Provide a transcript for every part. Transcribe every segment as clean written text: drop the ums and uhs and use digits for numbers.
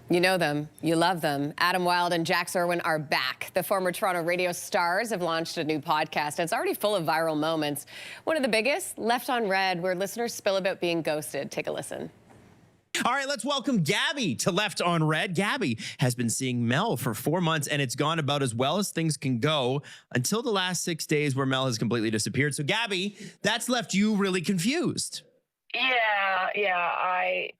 You know them, you love them. Adam Wylde and Jax Irwin are back. The former Toronto radio stars have launched a new podcast. It's already full of viral moments. One of the biggest, Left on Red, where listeners spill about being ghosted. Take a listen. All right, let's welcome Gabby to Left on Red. Gabby has been seeing Mel for 4 months, and it's gone about as well as things can go until the last 6 days where Mel has completely disappeared. So, Gabby, that's left you really confused. Yeah,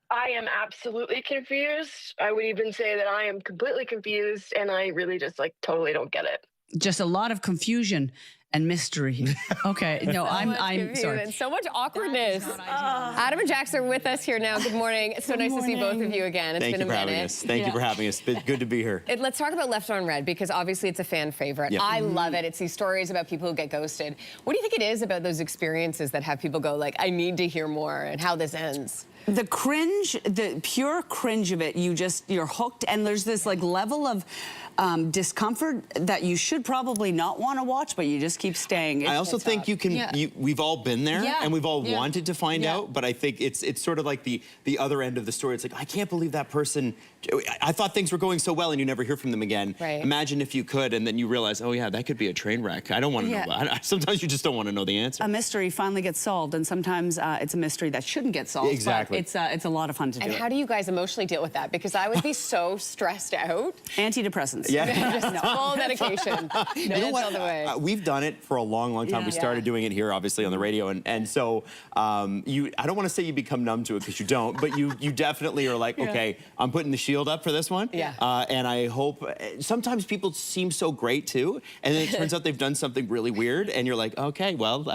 I am absolutely confused. I would even say that I am completely confused, and I really just totally don't get it. Just a lot of confusion and mystery. Okay, no, I'm sorry. And so much awkwardness. Adam and Jax are with us here now. Good morning. It's so nice to see both of you again. It's been a minute. Thank you for having us. It's good to be here. Let's talk about Left on Red, because obviously it's a fan favorite. Yep. I love it. It's these stories about people who get ghosted. What do you think it is about those experiences that have people go like, I need to hear more, and how this ends? The cringe, the pure cringe of it, you're hooked, and there's this level of discomfort that you should probably not want to watch, but you just keep staying. I also think you can, we've all been there, and we've all wanted to find out, but I think it's sort of like the other end of the story. It's like, I can't believe that person, I thought things were going so well, and you never hear from them again. Right. Imagine if you could, and then you realize, oh yeah, that could be a train wreck. I don't want to know. Sometimes you just don't want to know the answer. A mystery finally gets solved, and sometimes it's a mystery that shouldn't get solved. Exactly. But it's a lot of fun to do. And how do you guys emotionally deal with that? Because I would be so stressed out. Antidepressants. Yeah. Just full medication. You know what? We've done it for a long, long time. We started doing it here, obviously, on the radio, and so I don't want to say you become numb to it, because you don't, but you definitely are like, okay, I'm putting the shield up for this one. Yeah. And I hope, sometimes people seem so great too, and then it turns out they've done something really weird, and you're like, okay, well,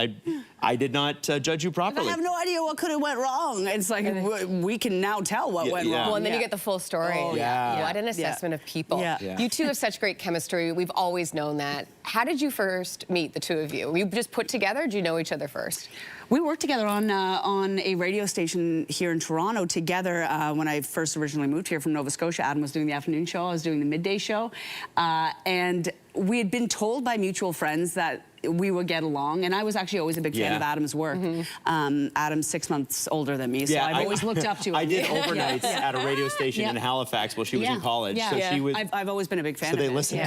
I did not judge you properly. I have no idea what could have went wrong. It's like, we can now tell what went wrong. Well, and then you get the full story. Oh, What an assessment of people. You two have such great chemistry. We've always known that. How did you first meet, the two of you? Were you just put together, or did you know each other first? We worked together on a radio station here in Toronto together when I first originally moved here from Nova Scotia. Adam was doing the afternoon show, I was doing the midday show. And we had been told by mutual friends that we would get along, and I was actually always a big fan of Adam's work. Adam's 6 months older than me, so I've always looked up to him. I did overnights at a radio station in Halifax while she was in college. So she was. I've always been a big fan. So they listened.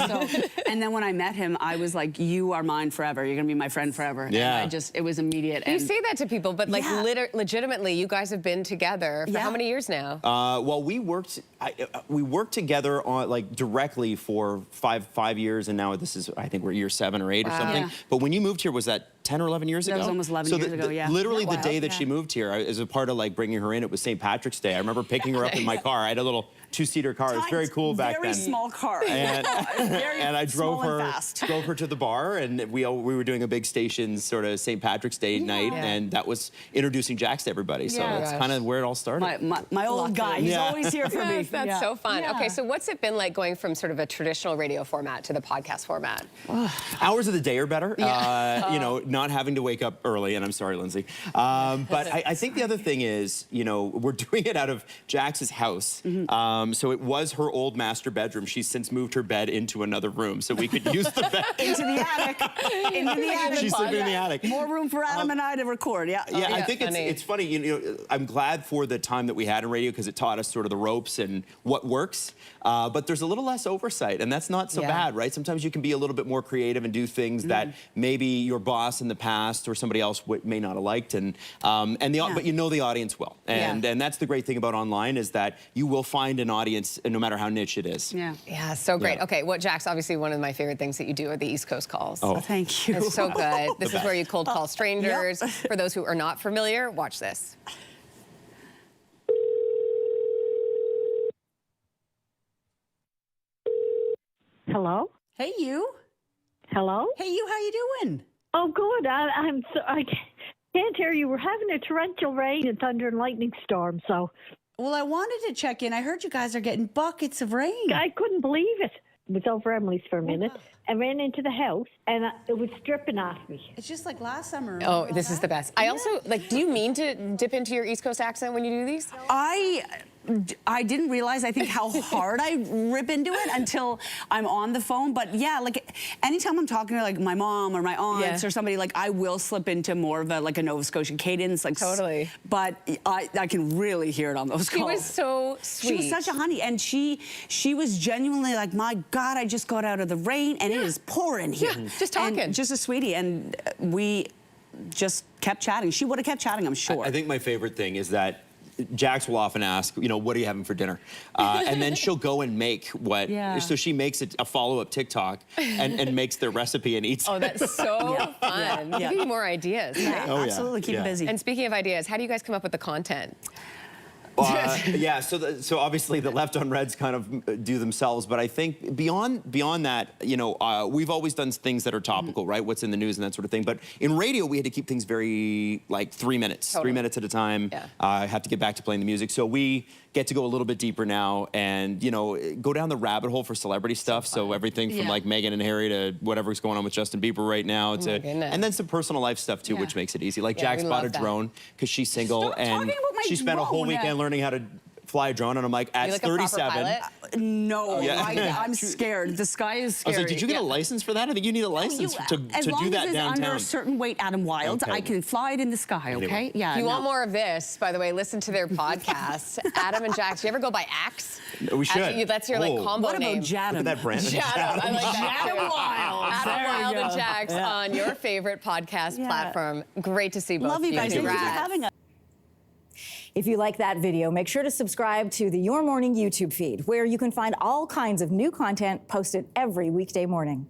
So, and then when I met him, I was like, "You are mine forever. You're gonna be my friend forever." Yeah. And it was immediate. You say that to people, but legitimately, you guys have been together for how many years now? Well, we worked together on directly for five years, and now this is, I think we're year 7 or 8 or something. But when you moved here, was that 10 or 11 years ago? That was almost 11 years ago, yeah. Literally the day that she moved here, as a part of bringing her in, it was St. Patrick's Day. I remember picking her up in my car. I had a little 2-seater car. It was very cool back then. Very small car. And I drove her to the bar, and we were doing a big station sort of St. Patrick's Day night, and that was introducing Jax to everybody. So that's kind of where it all started. My old guy, he's always here for me. That's so fun. Okay, so what's it been like going from sort of a traditional radio format to the podcast format? Hours of the day are better. You know, not having to wake up early, and I'm sorry, Lindsay. But I think the other thing is, you know, we're doing it out of Jax's house. So it was her old master bedroom. She's since moved her bed into another room, so we could use the bed. Into the attic. Into the attic. She's sleeping in the attic. More room for Adam and I to record, I think it's funny, you know, I'm glad for the time that we had in radio, because it taught us sort of the ropes and what works. But there's a little less oversight, and that's not so bad, right? Sometimes you can be a little bit more creative and do things that maybe your boss in the past or somebody else may not have liked, but you know the audience will. And that's the great thing about online, is that you will find an audience no matter how niche it is. Yeah, so great. Okay, Jax, obviously one of my favorite things that you do are the East Coast calls. Oh, thank you. It's so good. This is where you cold call strangers. For those who are not familiar, watch this. Hello? Hey, you. Hello? Hey, you, how you doing? Oh, good. I can't hear you. We're having a torrential rain and thunder and lightning storm, so. Well, I wanted to check in. I heard you guys are getting buckets of rain. I couldn't believe it. I was over Emily's for a minute. I ran into the house, and it was dripping off me. It's just like last summer. Oh, this is the best. I also, do you mean to dip into your East Coast accent when you do these? I didn't realize, I think, how hard I rip into it until I'm on the phone. But yeah, like anytime I'm talking to like my mom or my aunts or somebody, like I will slip into more of a Nova Scotian cadence. Like totally. But I can really hear it on those calls. She was so sweet. She was such a honey, and she was genuinely like, my God, I just got out of the rain and it is pouring here. Yeah, just talking. And just a sweetie, and we just kept chatting. She would have kept chatting, I'm sure. I think my favorite thing is that Jax will often ask, you know, what are you having for dinner? And then she'll go and make what, so she makes a follow-up TikTok and makes their recipe and eats. Oh, that's so fun. Give me more ideas. Right? Absolutely, keep it busy. And speaking of ideas, how do you guys come up with the content? Yeah, so obviously the Left on Reds kind of do themselves, but I think beyond that, you know, we've always done things that are topical, right? What's in the news and that sort of thing. But in radio, we had to keep things very, like, 3 minutes, 3 minutes at a time. I have to get back to playing the music. So we get to go a little bit deeper now and, you know, go down the rabbit hole for celebrity stuff. So everything from like Meghan and Harry to whatever's going on with Justin Bieber right now. And then some personal life stuff too, which makes it easy. Like Jax bought a drone because she's single and she spent a whole weekend learning how to fly a drone, and I'm like, at 37. No, I'm scared. The sky is scary. I was like, did you get a license for that? I think you need a license to do that downtown. As long as it's under a certain weight, Adam Wylde, I can fly it in the sky, okay? Yeah. If you want more of this, by the way, listen to their podcast. Adam and Jax, do you ever go by Axe? We should. That's your like combo name. What about Jadam? Look at that brand. Jadam. I like that. Adam Wylde. Adam Wylde and Jax on your favorite podcast platform. Great to see both Love you guys. Thank you for having us. If you like that video, make sure to subscribe to the Your Morning YouTube feed, where you can find all kinds of new content posted every weekday morning.